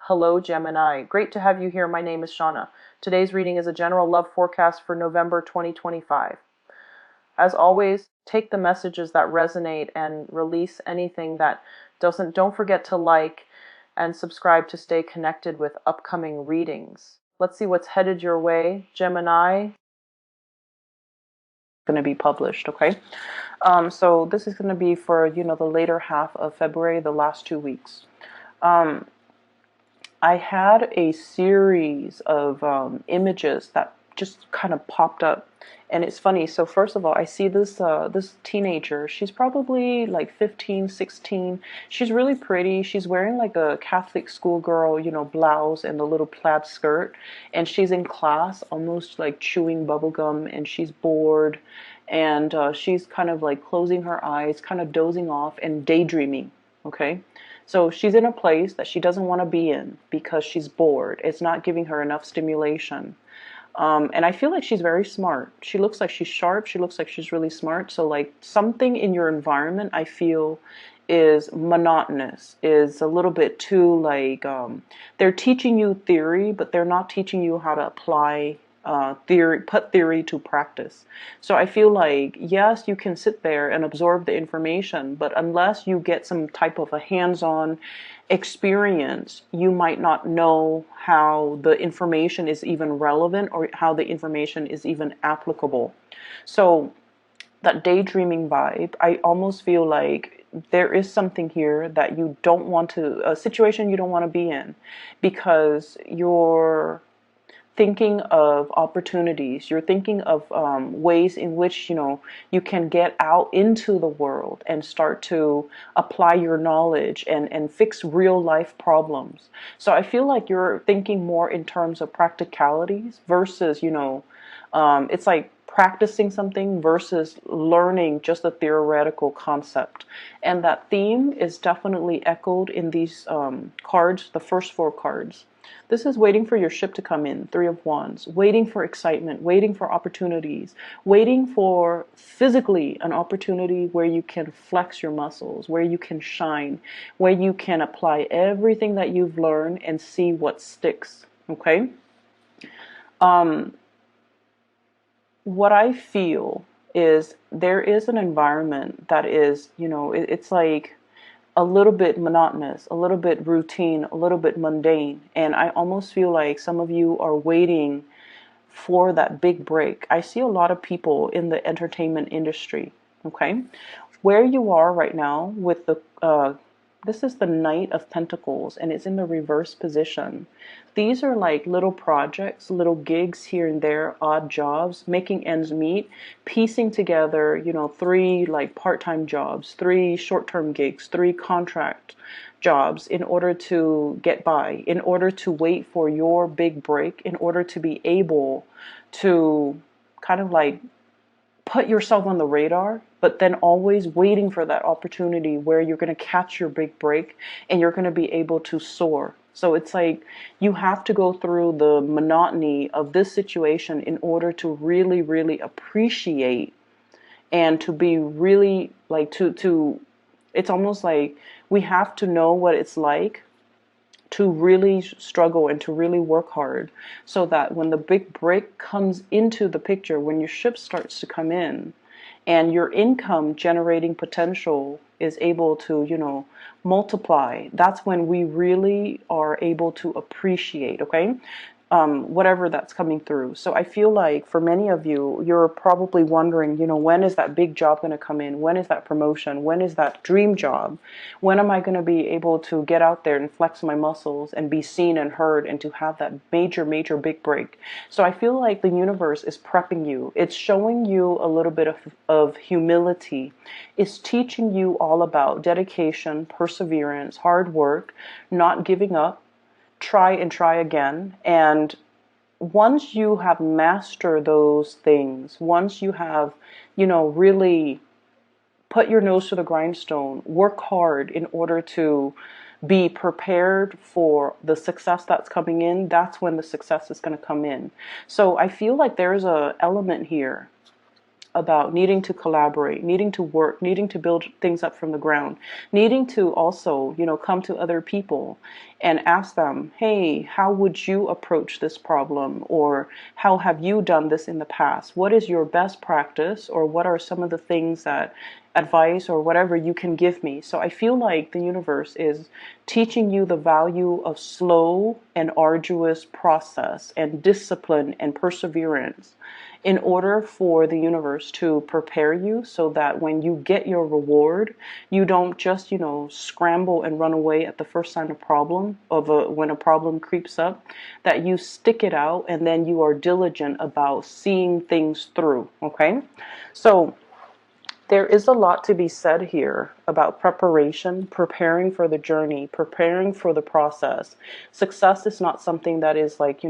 Hello, Gemini. Great to have you here. My name is Shauna. Today's reading is a general love forecast for November 2025. As always, take the messages that resonate and release anything that doesn't. Don't forget to like and subscribe to stay connected with upcoming readings. Let's see what's headed your way, Gemini. Going to be published, okay? So this is going to be for, the later half of February, the last 2 weeks. I had a series of images that just kind of popped up, and it's funny. So first of all, I see this teenager. She's probably like 15, 16. She's really pretty. She's wearing like a Catholic schoolgirl, blouse and a little plaid skirt, and she's in class, almost like chewing bubble gum, and she's bored, and she's kind of like closing her eyes, kind of dozing off and daydreaming. Okay. So she's in a place that she doesn't want to be in because she's bored. It's not giving her enough stimulation. And I feel like she's very smart. She looks like she's sharp. She looks like she's really smart. So like something in your environment, I feel, is monotonous, is a little bit too like, they're teaching you theory, but they're not teaching you how to apply theory, put theory to practice. So I feel like, yes, you can sit there and absorb the information, but unless you get some type of a hands-on experience, you might not know how the information is even relevant or how the information is even applicable. So that daydreaming vibe, I almost feel like there is something here that you don't want to, a situation you don't want to be in, because you're thinking of opportunities, you're thinking of ways in which you can get out into the world and start to apply your knowledge and fix real life problems. So I feel like you're thinking more in terms of practicalities versus it's like practicing something versus learning just a theoretical concept. And that theme is definitely echoed in these cards, the first 4 cards. This is waiting for your ship to come in, 3 of Wands, waiting for excitement, waiting for opportunities, waiting for physically an opportunity where you can flex your muscles, where you can shine, where you can apply everything that you've learned and see what sticks, okay? What I feel is there is an environment that is, it's like a little bit monotonous, a little bit routine, a little bit mundane. And I almost feel like some of you are waiting for that big break. I see a lot of people in the entertainment industry, okay? Where you are right now with this is the Knight of Pentacles, and it's in the reverse position. These are like little projects, little gigs here and there, odd jobs, making ends meet, piecing together, 3 like part-time jobs, 3 short-term gigs, 3 contract jobs in order to get by, in order to wait for your big break, in order to be able to kind of like put yourself on the radar, but then always waiting for that opportunity where you're going to catch your big break and you're going to be able to soar. So it's like you have to go through the monotony of this situation in order to really, really appreciate and to be really like to it's almost like we have to know what it's like to really struggle and to really work hard, so that when the big break comes into the picture, when your ship starts to come in and your income generating potential is able to, multiply, that's when we really are able to appreciate, okay? Whatever that's coming through. So I feel like for many of you, you're probably wondering, when is that big job going to come in? When is that promotion? When is that dream job? When am I going to be able to get out there and flex my muscles and be seen and heard and to have that major, major big break? So I feel like the universe is prepping you. It's showing you a little bit of humility. It's teaching you all about dedication, perseverance, hard work, not giving up, try and try again. And once you have mastered those things, once you have, really put your nose to the grindstone, work hard in order to be prepared for the success that's coming in, that's when the success is going to come in. So I feel like there's a element here about needing to collaborate, needing to work, needing to build things up from the ground, needing to also, come to other people and ask them, hey, how would you approach this problem? Or how have you done this in the past? What is your best practice? Or what are some of the things that advice or whatever you can give me? So I feel like the universe is teaching you the value of slow and arduous process and discipline and perseverance in order for the universe to prepare you so that when you get your reward, you don't just, scramble and run away at the first sign of problem when a problem creeps up, that you stick it out and then you are diligent about seeing things through. Okay. So there is a lot to be said here about preparation, preparing for the journey, preparing for the process. Success is not something that is like,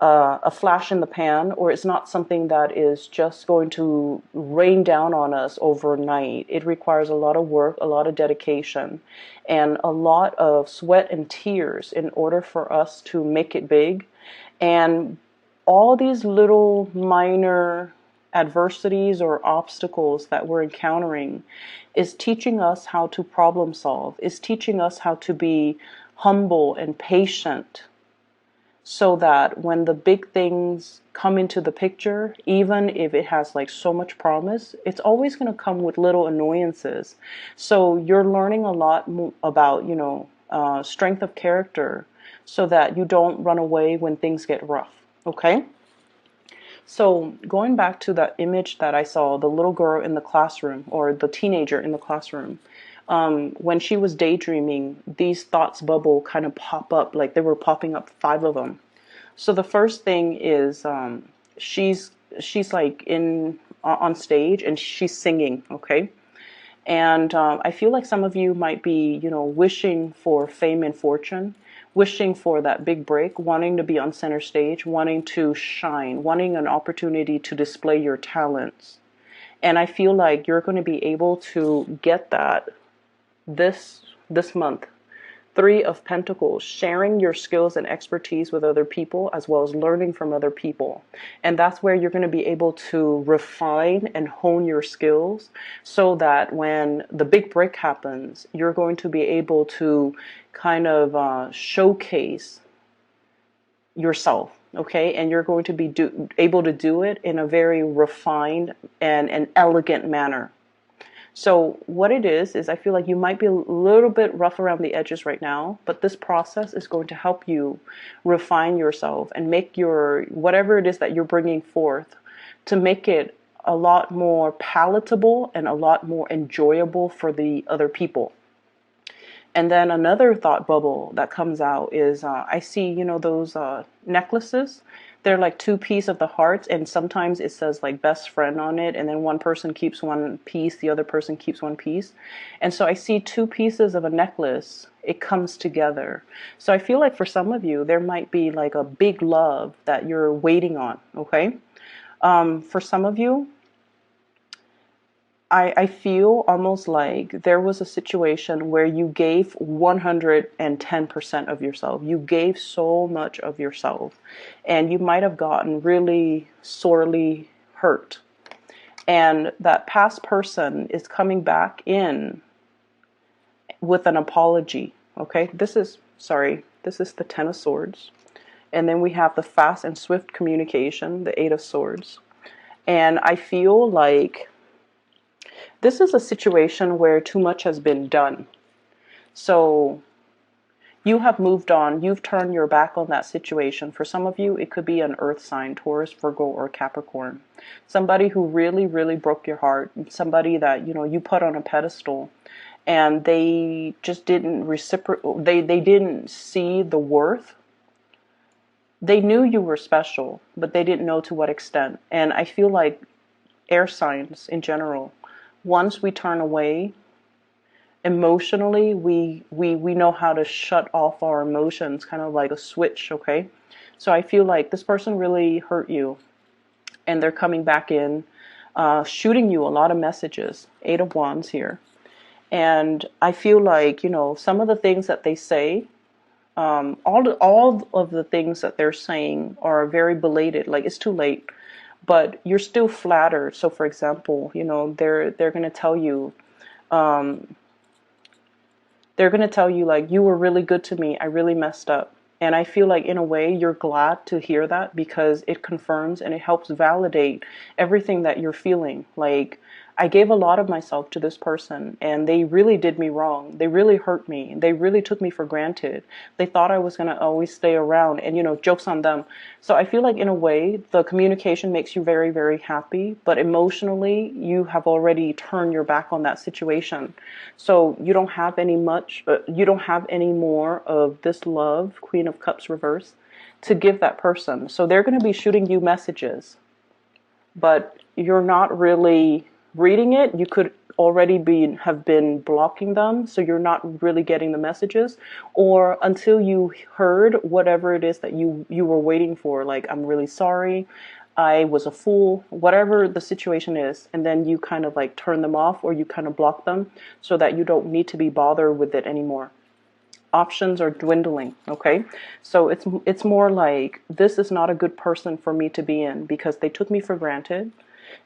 a flash in the pan, or it's not something that is just going to rain down on us overnight. It requires a lot of work, a lot of dedication, and a lot of sweat and tears in order for us to make it big. And all these little minor adversities or obstacles that we're encountering is teaching us how to problem solve, is teaching us how to be humble and patient, so that when the big things come into the picture, even if it has like so much promise, it's always going to come with little annoyances. So you're learning a lot about, strength of character so that you don't run away when things get rough. Okay? So going back to that image that I saw, the little girl in the classroom or the teenager in the classroom, when she was daydreaming, these thoughts bubble kind of pop up, like they were popping up, 5 of them. So the first thing is she's like on stage and she's singing, okay? And I feel like some of you might be, wishing for fame and fortune, wishing for that big break, wanting to be on center stage, wanting to shine, wanting an opportunity to display your talents. And I feel like you're going to be able to get that this month. 3 of Pentacles, sharing your skills and expertise with other people, as well as learning from other people. And that's where you're going to be able to refine and hone your skills so that when the big break happens, you're going to be able to kind of showcase yourself. Okay. And you're going to be able to do it in a very refined and an elegant manner. So what it is I feel like you might be a little bit rough around the edges right now, but this process is going to help you refine yourself and make your, whatever it is that you're bringing forth, to make it a lot more palatable and a lot more enjoyable for the other people. And then another thought bubble that comes out is I see, those necklaces. They're like 2 pieces of the hearts, and sometimes it says like best friend on it, and then one person keeps one piece, the other person keeps one piece. And so I see 2 pieces of a necklace. It comes together. So I feel like for some of you, there might be like a big love that you're waiting on, okay? For some of you, I feel almost like there was a situation where you gave 110% of yourself. You gave so much of yourself, and you might have gotten really sorely hurt. And that past person is coming back in with an apology. Okay, this is the 10 of Swords. And then we have the fast and swift communication, the 8 of Swords. And I feel like this is a situation where too much has been done. So you have moved on. You've turned your back on that situation. For some of you, it could be an earth sign, Taurus, Virgo, or Capricorn. Somebody who really, really broke your heart. Somebody that, you put on a pedestal, and they just didn't reciprocate. They didn't see the worth. They knew you were special, but they didn't know to what extent. And I feel like air signs in general, once we turn away, emotionally, we know how to shut off our emotions, kind of like a switch, okay? So I feel like this person really hurt you, and they're coming back in, shooting you a lot of messages. 8 of Wands here. And I feel like, some of the things that they say, all of the things that they're saying are very belated, like it's too late. but you're still flattered. So for example, they're going to tell you, like, you were really good to me, I really messed up. And I feel like in a way you're glad to hear that, because it confirms and it helps validate everything that you're feeling. Like, I gave a lot of myself to this person and they really did me wrong. They really hurt me. They really took me for granted. They thought I was going to always stay around, and jokes on them. So I feel like in a way the communication makes you very, very happy, but emotionally you have already turned your back on that situation. So you don't have any more of this love, Queen of Cups reverse, to give that person. So they're going to be shooting you messages, but you're not really reading it. You could already have been blocking them, so you're not really getting the messages, or until you heard whatever it is that you were waiting for, like, I'm really sorry, I was a fool, whatever the situation is, and then you kind of like turn them off, or you kind of block them so that you don't need to be bothered with it anymore. Options are dwindling. Okay, so it's more like, this is not a good person for me to be in, because they took me for granted,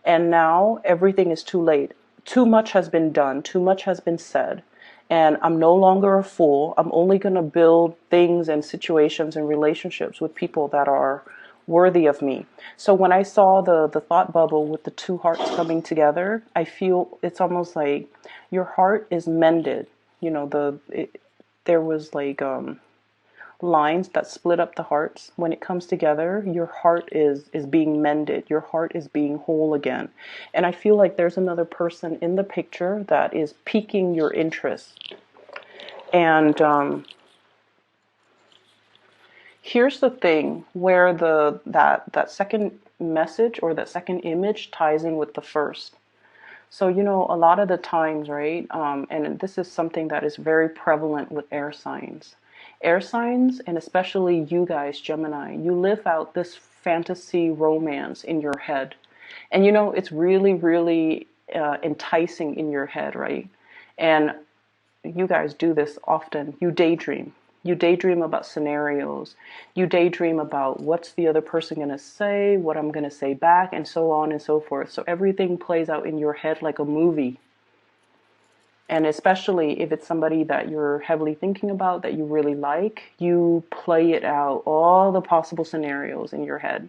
and now everything is too late. Too much has been done, too much has been said, and I'm no longer a fool. I'm only going to build things and situations and relationships with people that are worthy of me. So when I saw the thought bubble with the two hearts coming together, I feel it's almost like your heart is mended. There was like lines that split up the hearts. When it comes together, your heart is being mended. Your heart is being whole again. And I feel like there's another person in the picture that is piquing your interest. And here's the thing where that second message or that second image ties in with the first. So, a lot of the times, right? And this is something that is very prevalent with air signs. Air signs, and especially you guys, Gemini, you live out this fantasy romance in your head. And, it's really, really enticing in your head, right? And you guys do this often. You daydream. You daydream about scenarios. You daydream about what's the other person going to say, what I'm going to say back, and so on and so forth. So everything plays out in your head like a movie. And especially if it's somebody that you're heavily thinking about, that you really like, you play it out, all the possible scenarios in your head.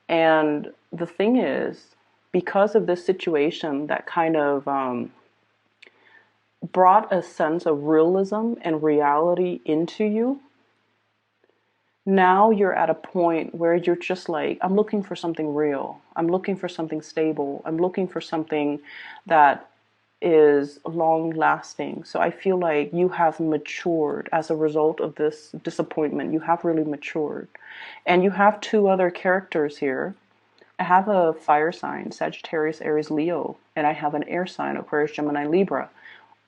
And the thing is, because of this situation that kind of brought a sense of realism and reality into you, now you're at a point where you're just like, I'm looking for something real. I'm looking for something stable. I'm looking for something that is long lasting. So I feel like you have matured as a result of this disappointment. You have really matured. And you have two other characters here. I have a fire sign, Sagittarius, Aries, Leo, and I have an air sign, Aquarius, Gemini, Libra.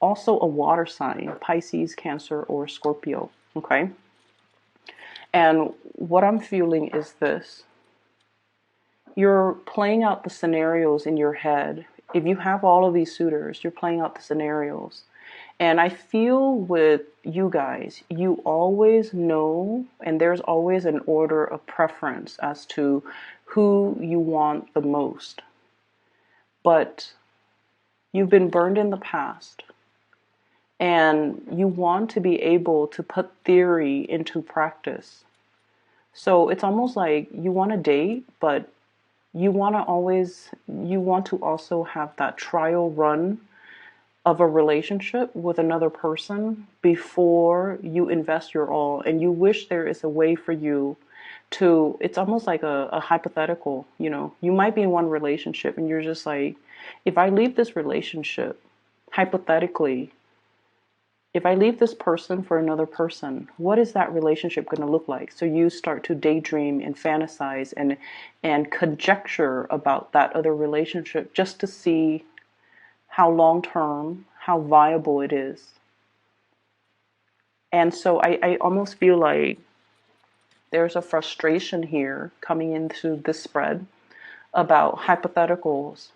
Also a water sign, Pisces, Cancer, or Scorpio. Okay? And what I'm feeling is this. You're playing out the scenarios in your head. If you have all of these suitors, you're playing out the scenarios. And I feel with you guys, you always know, and there's always an order of preference as to who you want the most. But you've been burned in the past. And you want to be able to put theory into practice. So it's almost like you want to date, but you want to also have that trial run of a relationship with another person before you invest your all. And you wish there is a way for you to, it's almost like a hypothetical, you might be in one relationship and you're just like, if I leave this relationship, hypothetically, if I leave this person for another person, what is that relationship going to look like? So you start to daydream and fantasize and conjecture about that other relationship just to see how long term, how viable it is. And so I almost feel like there's a frustration here coming into this spread about hypotheticals.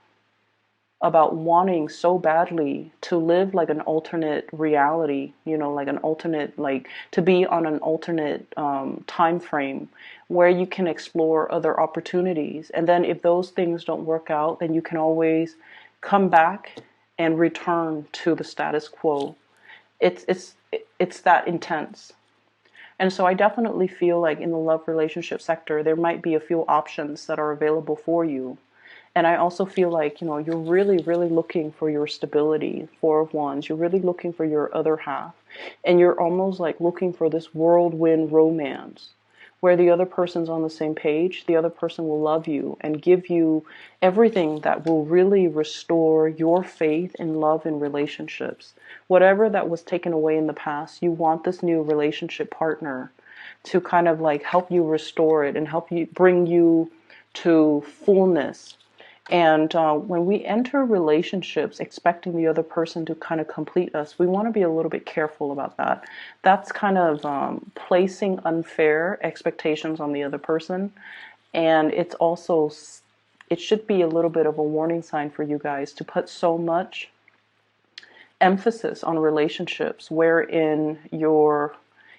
about wanting so badly to live like an alternate reality, like an alternate, like to be on an alternate time frame where you can explore other opportunities. And then if those things don't work out, then you can always come back and return to the status quo. It's that intense. And so I definitely feel like in the love relationship sector, there might be a few options that are available for you. And I also feel like, you're really, really looking for your stability, Four of Wands. You're really looking for your other half. And you're almost like looking for this whirlwind romance where the other person's on the same page. The other person will love you and give you everything that will really restore your faith in love and relationships. Whatever that was taken away in the past, you want this new relationship partner to kind of like help you restore it and help you bring you to fullness. And when we enter relationships expecting the other person to kind of complete us, we want to be a little bit careful about that. That's kind of placing unfair expectations on the other person. And it's also, it should be a little bit of a warning sign for you guys to put so much emphasis on relationships wherein you're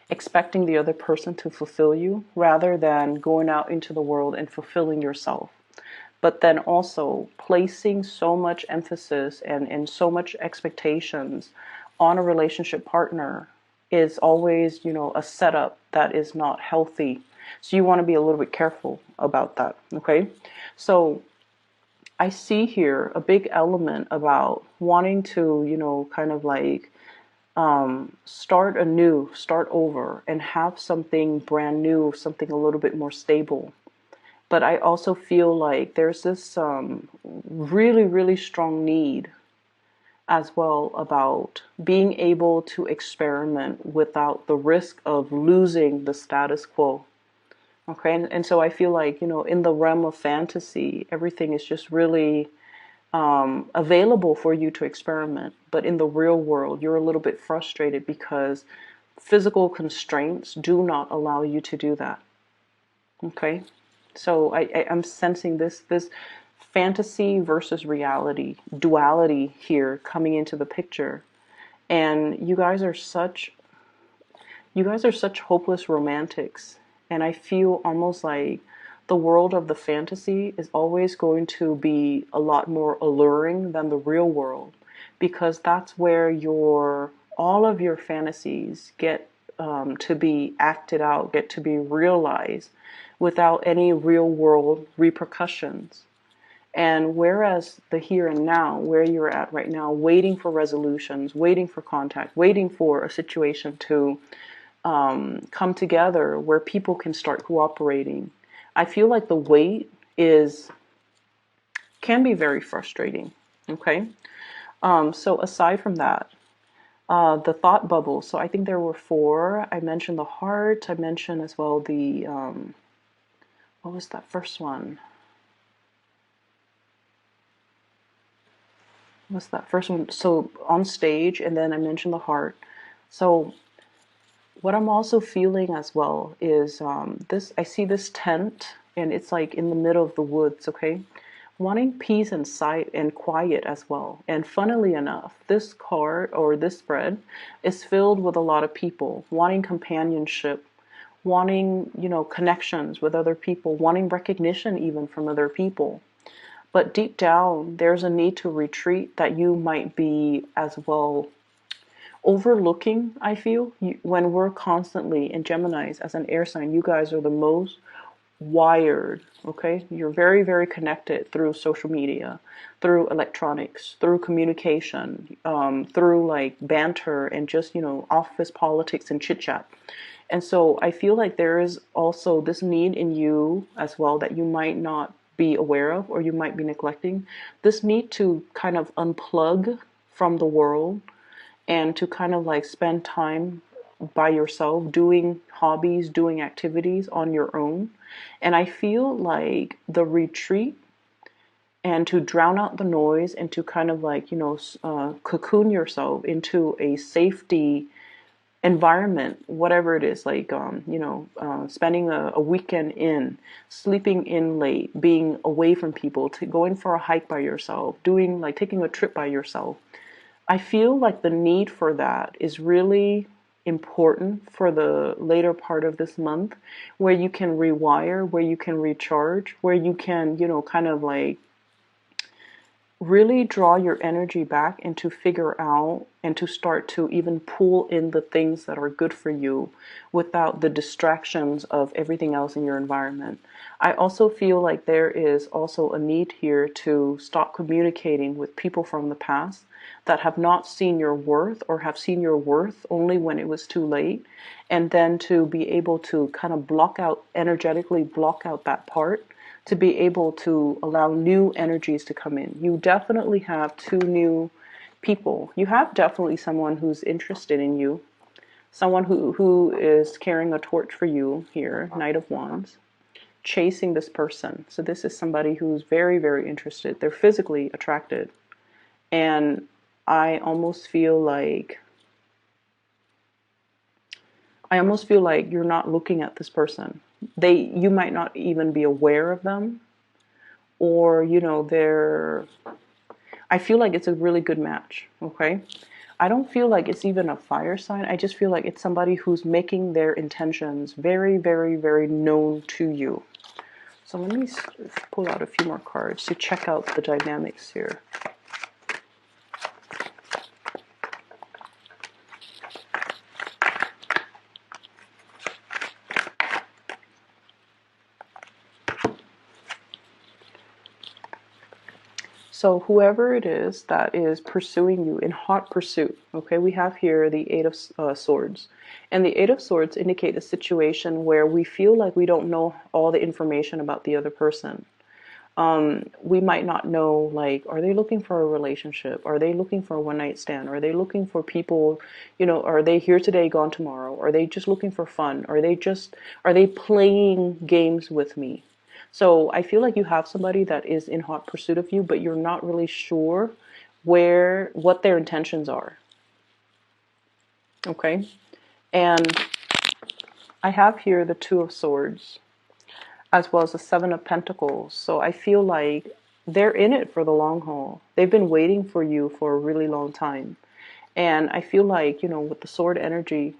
expecting the other person to fulfill you rather than going out into the world and fulfilling yourself. But then also placing so much emphasis and so much expectations on a relationship partner is always, a setup that is not healthy. So you want to be a little bit careful about that, okay? So I see here a big element about wanting to, kind of like start anew, start over, and have something brand new, something a little bit more stable. But I also feel like there's this really, really strong need as well about being able to experiment without the risk of losing the status quo. Okay, and so I feel like, in the realm of fantasy, everything is just really available for you to experiment. But in the real world, you're a little bit frustrated because physical constraints do not allow you to do that. Okay. So I'm sensing this fantasy versus reality duality here coming into the picture. And you guys are such hopeless romantics. And I feel almost like the world of the fantasy is always going to be a lot more alluring than the real world, because that's where all of your fantasies get to be acted out, get to be realized without any real world repercussions. And whereas the here and now, where you're at right now, waiting for resolutions, waiting for contact, waiting for a situation to come together where people can start cooperating, I feel like the wait can be very frustrating. Okay. So aside from that, the thought bubble. So I think there were four. I mentioned the heart. I mentioned as well what was that first one? What's that first one? So on stage, and then I mentioned the heart. So what I'm also feeling as well is this. I see this tent, and it's like in the middle of the woods. Okay, wanting peace and sight and quiet as well. And funnily enough, this card or this spread is filled with a lot of people wanting companionship, wanting, connections with other people, wanting recognition even from other people. But deep down, there's a need to retreat that you might be as well overlooking, I feel. When we're constantly in Geminis as an air sign, you guys are the most wired, okay? You're very, very connected through social media, through electronics, through communication, through like banter and just, office politics and chit chat. And so I feel like there is also this need in you as well that you might not be aware of or you might be neglecting. This need to kind of unplug from the world and to kind of like spend time by yourself doing hobbies, doing activities on your own. And I feel like the retreat and to drown out the noise and to kind of like, cocoon yourself into a safety environment, whatever it is, like, spending a weekend in, sleeping in late, being away from people, to going for a hike by yourself, doing like taking a trip by yourself. I feel like the need for that is really important for the later part of this month, where you can rewire, where you can recharge, where you can, kind of like really draw your energy back and to figure out and to start to even pull in the things that are good for you without the distractions of everything else in your environment. I also feel like there is also a need here to stop communicating with people from the past that have not seen your worth, or have seen your worth only when it was too late, and then to be able to kind of block out, energetically block out that part, to be able to allow new energies to come in. You definitely have two new people. You have definitely someone who's interested in you, someone who is carrying a torch for you here, Knight of Wands, chasing this person. So this is somebody who's very, very interested. They're physically attracted. And I almost feel like you're not looking at this person. You might not even be aware of them, or I feel like it's a really good match. Okay, I don't feel like it's even a fire sign. I just feel like it's somebody who's making their intentions very, very, very known to you. So let me pull out a few more cards to check out the dynamics here. So whoever it is that is pursuing you in hot pursuit, okay, we have here the Eight of Swords. And the Eight of Swords indicate a situation where we feel like we don't know all the information about the other person. We might not know, like, are they looking for a relationship? Are they looking for a one-night stand? Are they looking for people, are they here today, gone tomorrow? Are they just looking for fun? Are they playing games with me? So I feel like you have somebody that is in hot pursuit of you, but you're not really sure what their intentions are. Okay? And I have here the Two of Swords, as well as the Seven of Pentacles. So I feel like they're in it for the long haul. They've been waiting for you for a really long time. And I feel like, with the sword energy,